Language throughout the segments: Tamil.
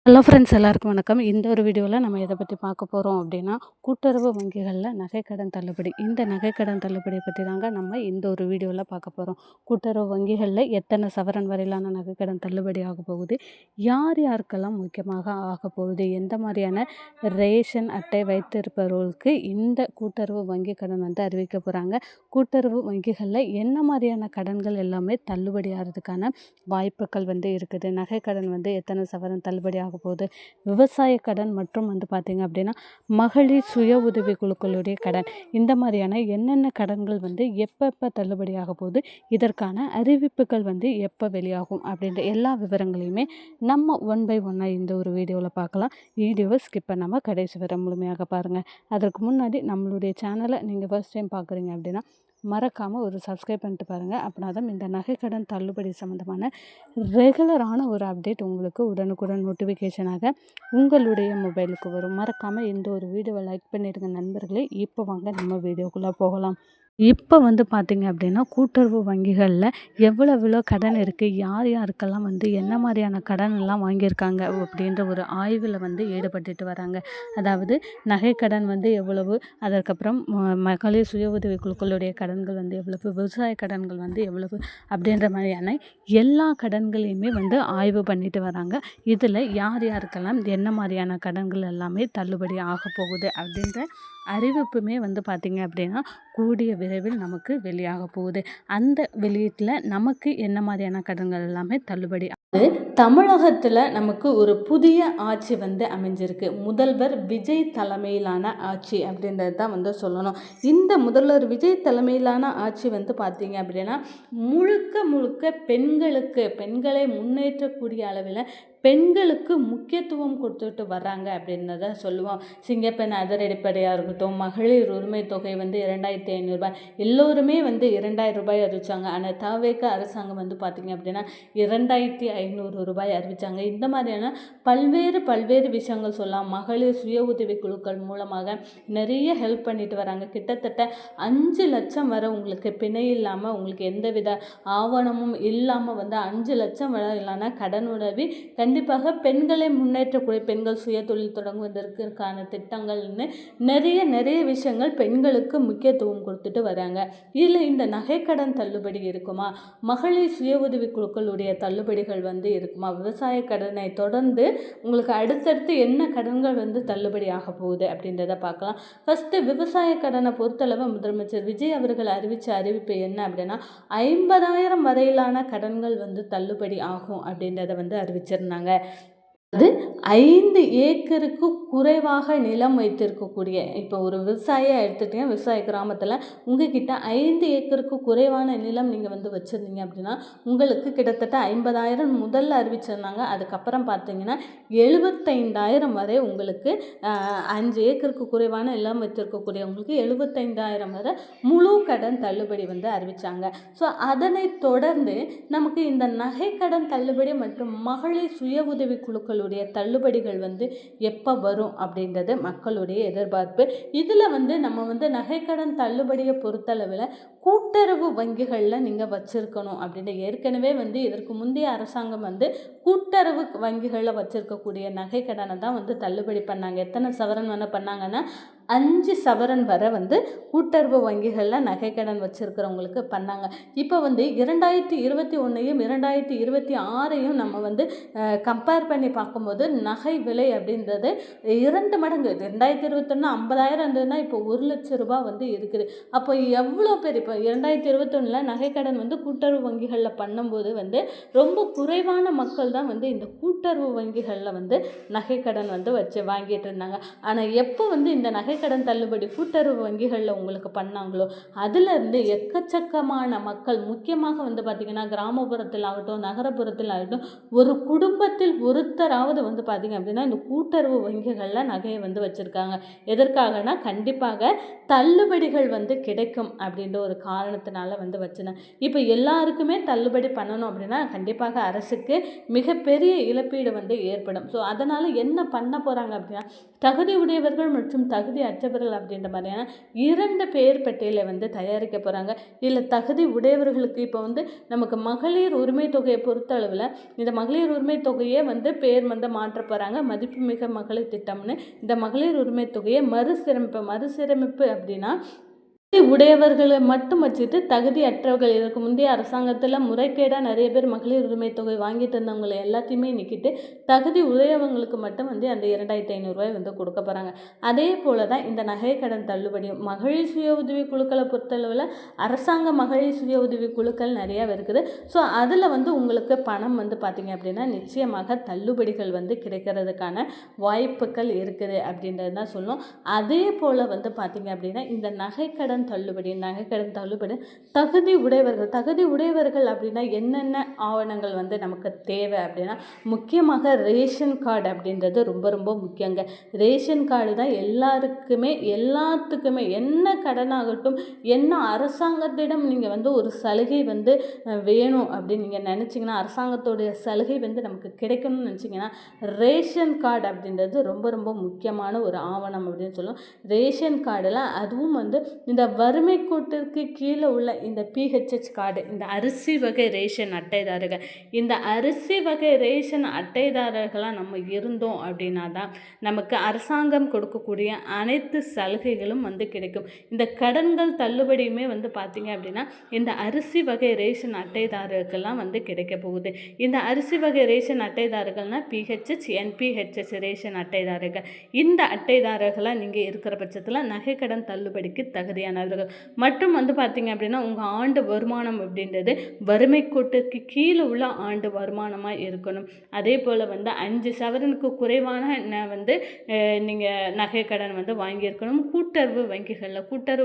ஹலோ ஃப்ரெண்ட்ஸ், எல்லாருக்கும் வணக்கம். இந்த ஒரு வீடியோவில் நம்ம எதை பற்றி பார்க்க போகிறோம் அப்படின்னா, கூட்டுறவு வங்கிகளில் நகைக்கடன் தள்ளுபடி. இந்த நகைக்கடன் தள்ளுபடியை பற்றி தாங்க நம்ம இந்த ஒரு வீடியோவில் பார்க்க போகிறோம். கூட்டுறவு வங்கிகளில் எத்தனை சவரன் வரையிலான நகைக்கடன் தள்ளுபடி ஆக போகுது, யார் யாருக்கெல்லாம் முக்கியமாக ஆக போகுது, எந்த மாதிரியான ரேஷன் அட்டை வைத்திருப்பவர்களுக்கு இந்த கூட்டுறவு வங்கி கடன் வந்து அறிவிக்க போகிறாங்க, கூட்டுறவு வங்கிகளில் என்ன மாதிரியான கடன்கள் எல்லாமே தள்ளுபடி ஆகிறதுக்கான வாய்ப்புகள் வந்து இருக்குது, நகைக்கடன் வந்து எத்தனை சவரன் தள்ளுபடி ஆக போகுது, விவசாய கடன் மற்றும் வந்து பார்த்திங்க அப்படின்னா மகளிர் சுய உதவி குழுக்களுடைய கடன், இந்த மாதிரியான என்னென்ன கடன்கள் வந்து எப்போ தள்ளுபடி ஆக போகுது, இதற்கான அறிவிப்புகள் வந்து எப்போ வெளியாகும் அப்படின்ற எல்லா விவரங்களையுமே நம்ம ஒன் பை ஒன்னாக இந்த ஒரு வீடியோவில் பார்க்கலாம். வீடியோவை ஸ்கிப் பண்ணாமல் கடைசி வரை முழுமையாக பாருங்கள். அதற்கு முன்னாடி நம்மளுடைய சேனலை நீங்கள் ஃபர்ஸ்ட் டைம் பார்க்குறீங்க அப்படின்னா மறக்காமல் ஒரு சப்ஸ்கிரைப் பண்ணிட்டு பாருங்கள். அப்படின்னா தான் இந்த நகைக்கடன் தள்ளுபடி சம்மந்தமான ரெகுலரான ஒரு அப்டேட் உங்களுக்கு உடனுக்குடன் நோட்டிஃபிகேஷனாக உங்களுடைய மொபைலுக்கு வரும். மறக்காமல் இந்த ஒரு வீடியோவை லைக் பண்ணிடுங்க நண்பர்களே. இப்போ வாங்க நம்ம வீடியோக்குள்ளே போகலாம். இப்போ வந்து பார்த்திங்க அப்படின்னா கூட்டுறவு வங்கிகளில் எவ்வளோ கடன் இருக்குது, யார் யாருக்கெல்லாம் வந்து என்ன மாதிரியான கடன் எல்லாம் வாங்கியிருக்காங்க அப்படின்ற ஒரு ஆய்வில் வந்து ஈடுபட்டுட்டு வராங்க. அதாவது நகைக்கடன் வந்து எவ்வளவு, அதற்கப்புறம் மகளிர் சுய உதவி குழுக்களுடைய கடன்கள் வந்து எவ்வளவு, விவசாய கடன்கள் வந்து எவ்வளவு அப்படின்ற மாதிரியான எல்லா கடன்களையுமே வந்து ஆய்வு பண்ணிட்டு வராங்க. இதில் யார் யாருக்கெல்லாம் என்ன மாதிரியான கடன்கள் எல்லாமே தள்ளுபடி ஆக போகுது அப்படின்ற அறிவிப்புமே வந்து பார்த்திங்க அப்படின்னா கூடிய விரைவில் நமக்கு வெளியாக போகுது. அந்த வெளியீட்டில் நமக்கு என்ன மாதிரியான கடன்கள் எல்லாமே தள்ளுபடி. அது தமிழகத்தில் நமக்கு ஒரு புதிய ஆட்சி வந்து அமைஞ்சிருக்கு. முதல்வர் விஜய் தலைமையிலான ஆட்சி அப்படின்றது தான் வந்து சொல்லணும். இந்த முதல்வர் விஜய் தலைமையிலான ஆட்சி வந்து பார்த்திங்க அப்படின்னா முழுக்க முழுக்க பெண்களை முன்னேற்றக்கூடிய அளவில் பெண்களுக்கு முக்கியத்துவம் கொடுத்துட்டு வர்றாங்க அப்படின்றத சொல்லுவோம். சிங்கப்பெண் அதிரடிப்படையாக இருக்கட்டும், மகளிர் உரிமை தொகை வந்து 2500 ரூபாய், எல்லோருமே வந்து 2000 ரூபாய் அறிவித்தாங்க. ஆனால் தவேக அரசாங்கம் வந்து பார்த்திங்க அப்படின்னா 2500 ரூபாய் அறிவித்தாங்க. இந்த மாதிரியான பல்வேறு விஷயங்கள் சொல்லலாம். மகளிர் சுய உதவி குழுக்கள் மூலமாக நிறைய ஹெல்ப் பண்ணிட்டு வராங்க. கிட்டத்தட்ட 5 லட்சம் வரை உங்களுக்கு பிணை இல்லாமல், உங்களுக்கு எந்தவித ஆவணமும் இல்லாமல் வந்து 5 லட்சம் வரையிலான கடனுதவி கண்டிப்பாக பெண்களை முன்னேற்றக்கூடிய, பெண்கள் சுய தொழில் தொடங்குவதற்கான திட்டங்கள்னு நிறைய விஷயங்கள் பெண்களுக்கு முக்கியத்துவம் கொடுத்துட்டு வராங்க. இதில் இந்த நகைக்கடன் தள்ளுபடி இருக்குமா, மகளிர் சுய உதவி குழுக்களுடைய தள்ளுபடிகள் வந்து இருக்குமா, விவசாய கடனை தொடர்ந்து உங்களுக்கு அடுத்தடுத்து என்ன கடன்கள் வந்து தள்ளுபடி ஆக போகுது அப்படின்றத பார்க்கலாம். ஃபஸ்ட்டு விவசாய கடனை பொறுத்தளவு முதலமைச்சர் விஜய் அவர்கள் அறிவித்த அறிவிப்பு என்ன அப்படின்னா 50,000 வரையிலான கடன்கள் வந்து தள்ளுபடி ஆகும் அப்படின்றத வந்து அறிவிச்சிருந்தாங்க. அது 5 ஏக்கருக்கு குறைவாக நிலம் வைத்திருக்கக்கூடிய, இப்போ ஒரு விவசாயியாக எடுத்துகிட்டீங்கன்னா விவசாய கிராமத்தில் உங்ககிட்ட 5 ஏக்கருக்கு குறைவான நிலம் நீங்கள் வந்து வச்சுருந்தீங்க அப்படின்னா உங்களுக்கு கிட்டத்தட்ட 50,000 முதல்ல அறிவிச்சிருந்தாங்க. அதுக்கப்புறம் பார்த்தீங்கன்னா 75,000 வரை உங்களுக்கு 5 ஏக்கருக்கு குறைவான நிலம் வைத்திருக்கக்கூடியவங்களுக்கு 75,000 வரை முழு கடன் தள்ளுபடி வந்து அறிவித்தாங்க. ஸோ அதனை தொடர்ந்து நமக்கு இந்த நகைக்கடன் தள்ளுபடி மற்றும் மகளிர் சுய உதவி குழுக்களுடைய தள்ளுபடிகள் வந்து எப்போ வரும் அப்படின்றது மக்களுடைய எதிர்பார்ப்பு. இதில் வந்து நம்ம வந்து நகைக்கடன் தள்ளுபடியை பொறுத்தளவில் கூட்டுறவு வங்கிகளில் நீங்கள் வச்சுருக்கணும் அப்படின்னு ஏற்கனவே வந்து இதற்கு முந்தைய அரசாங்கம் வந்து கூட்டுறவு வங்கிகளில் வச்சுருக்கக்கூடிய நகைக்கடனை தான் வந்து தள்ளுபடி பண்ணாங்க. எத்தனை சவரன் வந்து பண்ணாங்கன்னா 5 சவரன் வரை வந்து கூட்டுறவு வங்கிகளில் நகைக்கடன் வச்சுருக்கிறவங்களுக்கு பண்ணாங்க. இப்போ வந்து 2021ஐயும் 2026ஐயும் நம்ம வந்து கம்பேர் பண்ணி பார்க்கும்போது நகை விலை அப்படின்றது 2 மடங்கு. 2021 50,000 இருந்ததுன்னா இப்போ 1,00,000 ரூபாய் வந்து இருக்குது. அப்போ எவ்வளோ பேர், இப்போ 2021 நகைக்கடன் வந்து கூட்டுறவு வங்கிகளில் பண்ணும்போது வந்து ரொம்ப குறைவான மக்கள் தான் வந்து இந்த கூட்டுறவு வங்கிகளில் வந்து நகைக்கடன் வந்து வச்சு வாங்கிட்டு இருந்தாங்க. ஆனால் எப்போ வந்து இந்த நகைக்கடன் தள்ளுபடி கூட்டுறவு வங்கிகளில் உங்களுக்கு பண்ணாங்களோ அதிலிருந்து எக்கச்சக்கமான மக்கள், முக்கியமாக வந்து பார்த்திங்கன்னா கிராமப்புறத்தில் ஆகட்டும் நகரப்புறத்தில் ஆகட்டும், ஒரு குடும்பத்தில் ஒருத்தராவது வந்து பார்த்திங்க அப்படின்னா இந்த கூட்டுறவு வங்கிகளில் நகையை வந்து வச்சுருக்காங்க. எதற்காகனா கண்டிப்பாக தள்ளுபடிகள் வந்து கிடைக்கும் அப்படின்ற ஒரு காரணத்தினால வந்து வச்சுனேன். இப்போ எல்லாருக்குமே தள்ளுபடி பண்ணணும் அப்படின்னா கண்டிப்பாக அரசுக்கு மிகப்பெரிய இழப்பீடு வந்து ஏற்படும். ஸோ அதனால் என்ன பண்ண போகிறாங்க அப்படின்னா தகுதி உடையவர்கள் மற்றும் தகுதி அற்றவர்கள் அப்படின்ற மாதிரியான 2 பேர் பட்டியலை வந்து தயாரிக்க போகிறாங்க. இல்லை தகுதி உடையவர்களுக்கு இப்போ வந்து நமக்கு மகளிர் உரிமை தொகையை பொறுத்த அளவில் இந்த மகளிர் உரிமை தொகையே வந்து பேர் வந்து மாற்ற போகிறாங்க. மதிப்புமிக மகளிர் திட்டம்னு. இந்த மகளிர் உரிமை தொகையை மறுசீரமைப்பு அப்படின்னா உடையவர்களை மட்டும் வச்சுட்டு தகுதி அற்றவர்கள், இதற்கு முந்தைய அரசாங்கத்தில் முறைகேடாக நிறைய பேர் மகளிர் உரிமை தொகை வாங்கிட்டு இருந்தவங்களை எல்லாத்தையுமே நிற்கிட்டு தகுதி உடையவங்களுக்கு மட்டும் வந்து அந்த 2500 ரூபாய் வந்து கொடுக்க போகிறாங்க. அதே போல் தான் இந்த நகை கடன் தள்ளுபடியும். மகளிர் சுய உதவி குழுக்களை பொறுத்தளவில் அரசாங்க மகளிர் சுய உதவி குழுக்கள் நிறையா இருக்குது. ஸோ அதில் வந்து உங்களுக்கு பணம் வந்து பார்த்திங்க அப்படின்னா நிச்சயமாக தள்ளுபடிகள் வந்து கிடைக்கிறதுக்கான வாய்ப்புகள் இருக்குது அப்படின்றது தான் சொல்லும். அதே போல் வந்து பார்த்திங்க அப்படின்னா இந்த நகைக்கடன் தள்ளுபடி தகுதி உடையவர்கள் அப்படின்னா என்னென்ன ஆவணங்கள் வந்து நமக்கு தேவை அப்படின்னா முக்கியமாக ரேஷன் கார்டு அப்படின்றது ரொம்ப ரொம்ப முக்கியங்க. ரேஷன் கார்டு தான் எல்லாத்துக்குமே என்ன கடனாகட்டும், என்ன அரசாங்கத்திடம் நீங்கள் வந்து ஒரு சலுகை வந்து வேணும் அப்படின்னு நீங்கள் நினச்சிங்கன்னா, அரசாங்கத்தோடைய சலுகை வந்து நமக்கு கிடைக்கணும்னு நினச்சிங்கன்னா ரேஷன் கார்டு அப்படின்றது ரொம்ப ரொம்ப முக்கியமான ஒரு ஆவணம் அப்படின்னு சொல்லும். ரேஷன் கார்டில் அதுவும் வந்து இந்த வறுமை கோட்டிற்கு கீழே உள்ள இந்த PHH கார்டு, இந்த அரிசி வகை ரேஷன் அட்டைதாரர்கள், இந்த அரிசி வகை ரேஷன் அட்டைதாரர்களாக நம்ம இருந்தோம் அப்படின்னா தான் நமக்கு அரசாங்கம் கொடுக்கக்கூடிய அனைத்து சலுகைகளும் வந்து கிடைக்கும். இந்த கடன்கள் தள்ளுபடியுமே வந்து பார்த்திங்க அப்படின்னா இந்த அரிசி வகை ரேஷன் அட்டைதாரர்கள்லாம் வந்து கிடைக்க போகுது. இந்த அரிசி வகை ரேஷன் அட்டைதாரர்கள்னால் PHH, NPHH ரேஷன் அட்டைதாரர்கள். இந்த அட்டைதாரர்களாக நீங்கள் இருக்கிற பட்சத்தில் நகைக்கடன் தள்ளுபடிக்கு தகுதியானவர்கள். மற்றும் வந்து பார்த்திங்க அப்படின்னா உங்கள் ஆண்டு வருமானம் அப்படின்றது வறுமை கோட்டுக்கு கீழே உள்ள ஆண்டு வருமானமாக இருக்கணும். அதே போல் வந்து 5 சவரனுக்கு குறைவான வந்து நீங்கள் நகை கடன் வந்து வாங்கியிருக்கணும். கூட்டுறவு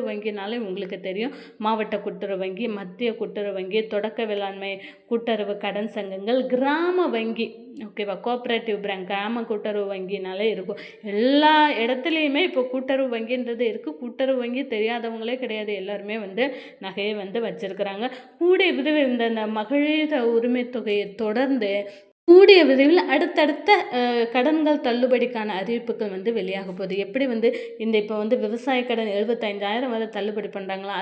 வங்கினாலே உங்களுக்கு தெரியும், மாவட்ட கூட்டுறவு வங்கி, மத்திய கூட்டுறவு வங்கி, தொடக்க வேளாண்மை கூட்டுறவு கடன் சங்கங்கள், கிராம வங்கி, ஓகேவா, கோஆப்ரேட்டிவ் பேங்க், கிராம கூட்டுறவு வங்கினாலே இருக்கும். எல்லா இடத்துலையுமே இப்போ கூட்டுறவு வங்கின்றது இருக்குது. கூட்டுறவு வங்கி தெரியாதவங்களே கிடையாது, எல்லாருமே வந்து நகையை வந்து வச்சுருக்கிறாங்க. கூடிய விரைவில் இந்த மகளிர் உரிமை தொகையை தொடர்ந்து கூடிய விரைவில் அடுத்தடுத்த கடன்கள் தள்ளுபடிக்கான அறிவிப்புகள் வந்து வெளியாக போகுது. எப்படி வந்து இப்போ வந்து விவசாய கடன் 75,000 வரை தள்ளுபடி பண்ணுறாங்களா,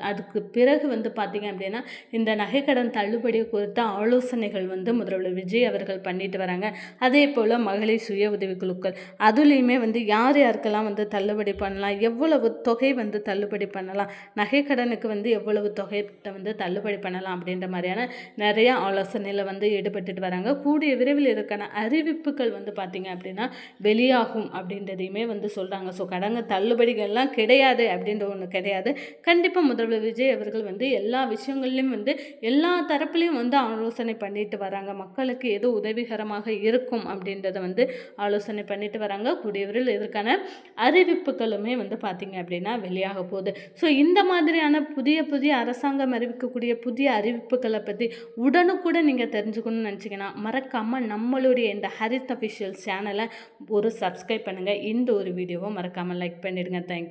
அதுக்கு பிறகு வந்து பார்த்திங்க அப்படின்னா இந்த நகைக்கடன் தள்ளுபடி குறித்த ஆலோசனைகள் வந்து முதல்வர் விஜய் அவர்கள் பண்ணிட்டு வராங்க. அதே போல் மகளிர் சுய உதவி குழுக்கள் அதுலேயுமே வந்து யாருக்கெல்லாம் வந்து தள்ளுபடி பண்ணலாம், எவ்வளவு தொகை வந்து தள்ளுபடி பண்ணலாம், நகைக்கடனுக்கு வந்து எவ்வளவு தொகை வந்து தள்ளுபடி பண்ணலாம் அப்படின்ற மாதிரியான நிறைய ஆலோசனையில் வந்து ஈடுபட்டுட்டு வராங்க. கூடிய விரைவில் இருக்கான அறிவிப்புகள் வந்து பார்த்திங்க அப்படின்னா வெளியாகும் அப்படின்றதையுமே வந்து சொல்கிறாங்க. ஸோ கடங்க தள்ளுபடிகள்லாம் கிடையாது அப்படின்ற ஒன்று கிடையாது. கண்டிப்பாக முதல்வர் விஜய் அவர்கள் வந்து எல்லா விஷயங்கள்லையும் வந்து எல்லா தரப்புலையும் வந்து ஆலோசனை பண்ணிட்டு வராங்க. மக்களுக்கு எது உதவிகரமாக இருக்கும் அப்படின்றத வந்து ஆலோசனை பண்ணிட்டு வராங்க. கூடிய விரைவில் இதற்கான அறிவிப்புகளுமே வந்து பார்த்திங்க அப்படின்னா வெளியாக போகுது. ஸோ இந்த மாதிரியான புதிய அரசாங்கம் அறிவிக்கக்கூடிய புதிய அறிவிப்புகளை பற்றி உடனுக்குடன் நீங்கள் தெரிஞ்சுக்கணும்னு நினச்சிங்கன்னா மறக்காமல் நம்மளுடைய இந்த ஹரித் அஃபிஷியல் சேனலை ஒரு சப்ஸ்கிரைப் பண்ணுங்கள். இந்த ஒரு வீடியோவை மறக்காமல் லைக் பண்ணிடுங்க. தேங்க்யூ.